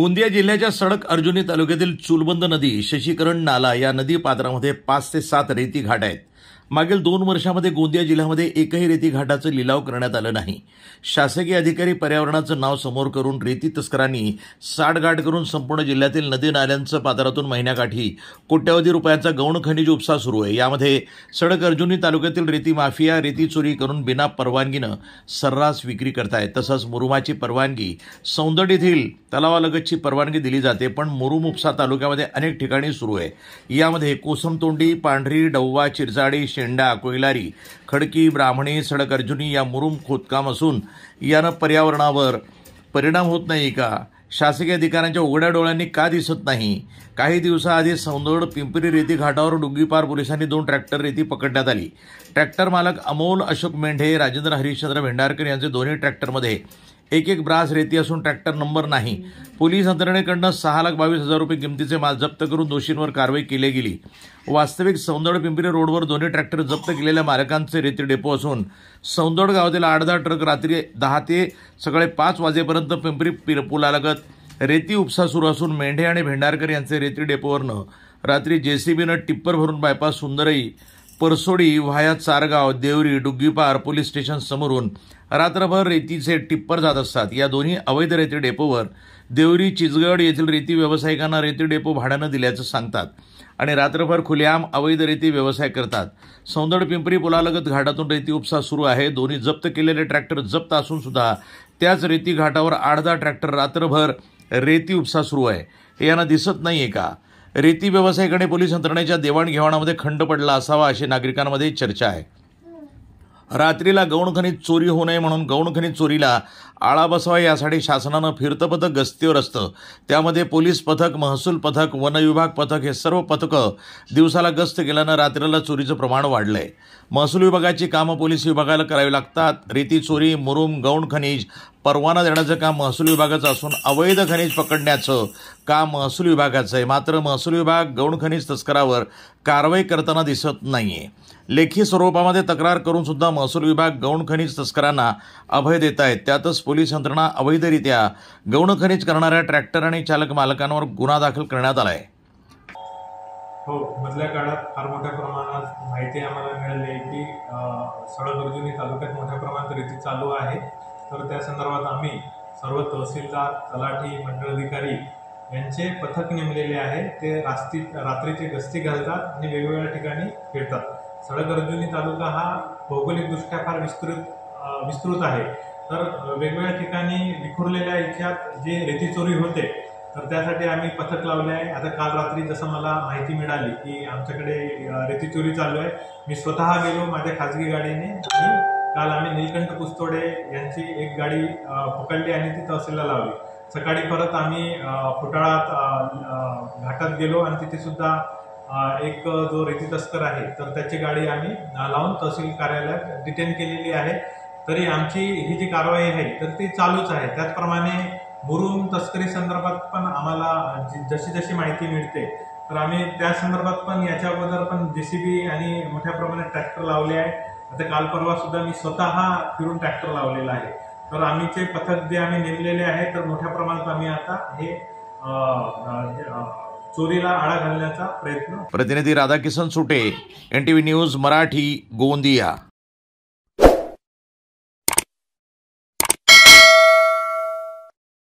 गोंदिया जिल्ह्याच्या सडक अर्जुनी तालुक्यातील चुलबंद नदी, शशीकरण नाला या नदी पात्रामध्ये 5 ते 7 रेती घाट आहेत. मागील 2 वर्षांमध्ये गोंदिया जिल्ह्यामध्ये एकही रेती घाटाचं लिलाव करण्यात आलं नाही. शासकीय अधिकारी पर्यावरणाचं नाव समोर करून रेती तस्करांनी साठगाठ करून संपूर्ण जिल्ह्यातील नदी नाल्यांचं पात्रातून महिन्याकाठी कोट्यवधी रुपयांचा गौण खनिज उपसा सुरू आहे. यामध्ये सडक अर्जुनी तालुक्यातील रेती माफिया रेती चोरी करून बिना परवानगीनं सर्रास विक्री करतायत. तसंच मुरुमाची परवानगी सौंदड येथील तलावालगतची परवानगी दिली जाते, पण मुरुम उपसा तालुक्यामध्ये अनेक ठिकाणी सुरू आहे. यामध्ये कोसमतोंडी, पांढरी, डव्वा, चिरचाडी, शेंडा, कोयलारी, खडकी, ब्राह्मणी, सडक अर्जुनी या मुरुम खोदकाम असून यानं पर्यावरणावर परिणाम होत नाही का? शासकीय अधिकाऱ्यांच्या उघड्या डोळ्यांनी का दिसत नाही? काही दिवसाआधी सौंदड पिंपरी रेती घाटावर डुंगीपार पोलिसांनी 2 ट्रॅक्टर रेती पकडण्यात आली. ट्रॅक्टर मालक अमोल अशोक मेंढे, राजेंद्र हरिश्चंद्र भेंडारकर यांचे दोन्ही ट्रॅक्टरमध्ये एक ब्रास रेती असून ट्रॅक्टर नंबर नाही. पोलीस यंत्रणेकडून 6,22,000 रुपये किमतीचे माल जप्त करून दोषींवर कारवाई केली गेली. वास्तविक सौंदड पिंपरी रोडवर दोन्ही ट्रॅक्टर जप्त केलेल्या मालकांचे रेती डेपो असून सौंदड गावातील 8-10 ट्रक रात्री 10 ते सकाळी 5 वाजेपर्यंत पिंपरी पुलालगत रेती उपसा सुरू असून मेंढे आणि भेंडारकर यांचे रेती डेपोवरनं रात्री जेसीबीनं टिप्पर भरून बायपास सुंदरई, Parsodi via Chargaon, Deori, Duggipar police station समोरून रात्रभर रेतीचे टिप्पर जात असतात. या दोन्ही अवैध रेती डेपोवर देवरी, चिचगड येथील रेती व्यावसायिकांना रेती डेपो भाड्यानं दिल्याचं सांगतात आणि रात्रभर खुलेआम अवैध रेती व्यवसाय करतात. सौंदड पिंपरी पुलालगत घाटातून रेती उपसा सुरू आहे. दोन्ही जप्त केलेले ट्रॅक्टर जप्त असून सुद्धा त्याच रेती घाटावर 8-10 ट्रॅक्टर रात्रभर रेती उपसा सुरू आहे. हे यांना दिसत नाहीये का? रेती व्यावसायिकांनी पोलीस यंत्रणेच्या देवाणघेवाणामध्ये खंड पडला असावा अशी नागरिकांमध्ये चर्चा आहे. रात्रीला गौण खनिज चोरी होऊ नये म्हणून गौण खनिज चोरीला आळा बसवा यासाठी शासनानं फिरतं पथक गस्तीवर असतं. त्यामध्ये पोलीस पथक, महसूल पथक, वन विभाग पथक हे सर्व पथकं दिवसाला गस्त केल्यानं रात्रीला चोरीचं प्रमाण वाढलंय. महसूल विभागाची कामं पोलीस विभागाला करावी लागतात. रेती चोरी, मुरुम, गौण खनिज परवाना देण्याचं काम महसूल विभागाचं असून अवैध खनिज पकडण्याचं काम महसूल विभागाचं आहे. मात्र महसूल विभाग गौण खनिज तस्करावर कारवाई करताना दिसत नाहीये. लेखी स्वरूपामध्ये तक्रार करून सुद्धा महसूल विभाग गौण खनिज तस्करांना अभय देत आहेत. त्यातच पोलीस यंत्रणा अवैधरित्या गौण खनिज करणाऱ्या ट्रॅक्टर आणि चालक मालकांवर गुन्हा दाखल करण्यात आला आहे. हो, मधल्या काळात फार मोठ्या प्रमाणात माहिती आम्हाला मिळाली की सडक अर्जुनी तालुक्यात मोठ्या प्रमाणात रेती चालू आहे. तर त्या संदर्भात आम्ही सर्व तहसीलदार, तलाठी, मंडळ अधिकारी यांचे पथक नेमलेले आहे. ते रात्रीचे गस्ती घालतात आणि वेगवेगळ्या ठिकाणी फिरतात. सडक अर्जुनी तालुका हा भौगोलिकदृष्ट्या फार विस्तृत आहे. तर वेगवेगळ्या ठिकाणी विखुरलेल्या इथ्यात जे रेती चोरी होते तर त्यासाठी आम्ही पथक लावले आहे. आता काल रात्री जसं मला माहिती मिळाली की आमच्याकडे रेती चोरी चालू आहे, मी स्वतः गेलो माझ्या खाजगी गाडीने आणि काल आम्ही नीलकंठ कुस्तोडे यांची एक गाडी पकडली आणि ती तहसीलला लावली. सकाळी परत आम्ही फुटाळा घाटात गेलो आणि तिथे सुद्धा एक जो रेती तस्कर आहे तर त्याची गाडी आम्ही लावून तहसील कार्यालयात डिटेन केलेली आहे. तरी आमची ही जी कारवाई आहे तर ती चालूच आहे. त्याचप्रमाणे मुरुम तस्करी संदर्भात पण आम्हाला जशी माहिती मिळते तर आम्ही त्या संदर्भात पण याच्या अगोदर पण जेसीबी आणि मोठ्या प्रमाणात ट्रॅक्टर लावले आहे. आता काल परवा सुद्धा मी स्वतः फिरून ट्रॅक्टर लावलेला आहे. तर आम्हीचे पथक जे आम्ही नेमलेले आहे तर मोठ्या प्रमाणात आम्ही आता हे चोरीला आळा घालण्याचा प्रयत्न. प्रतिनिधी राधाकिशन सुटे, NTV न्यूज मराठी, गोंदिया.